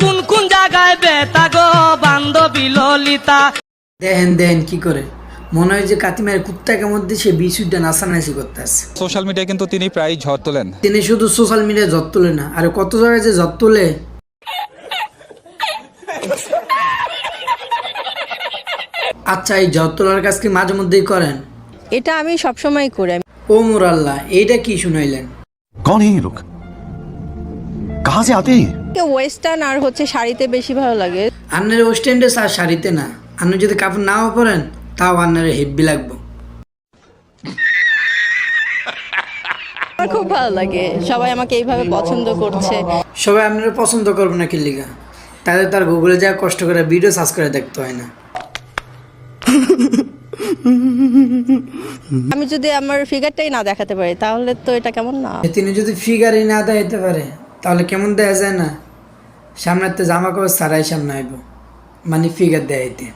কোন কোন জায়গায় বেতা গো বান্ধবী ললিতা। দেখেন দেখেন কি করে, মনে হয় যে কাতিমার কুত্তাকে মধ্যে সে বিশুদ্ধ নাচানাচি করতে আছে। সোশ্যাল মিডিয়ায় কিন্তু তিনি প্রায় ঝড় তোলেন। তিনি শুধু সোশ্যাল মিডিয়ায় ঝড় তোলে না, আর কত জায়গায় যে ঝড় তোলে। আচ্ছা, এই ঝড় তোলার কাজ কি মাঝে মধ্যেই করেন? এটা আমি সবসময় করি। ও মোর আল্লাহ, এইটা কি শুনাইলেন? कौन है ये लोग, कहाँ से आते हैं? ওয়েস্টার্ন আর হচ্ছে শাড়িতে বেশি ভালো লাগে। আন্নার ওয়েস্টার্নডে আর শাড়িতে না, আপনি যদি কাপড় নাও পরেন তাও আন্নারে হেভি লাগবে। আমার খুব ভালো লাগে, সবাই আমাকে এইভাবে পছন্দ করছে। সবাই আপনারা পছন্দ করবে না কি লিগা? তাদের তার গুগলে যা কষ্ট করে ভিডিও সার্চ করে দেখতে হয় না। আমি যদি আমার ফিগারটাই না দেখাতে পারি তাহলে তো এটা কেমন না। তিনি যদি ফিগারই না দেখাইতে পারে তাহলে কেমন দেখা যায় না? সামনে জামা কাপড় ছাড়াই সামনে আইব, মানে ফিগার দেখাইতে।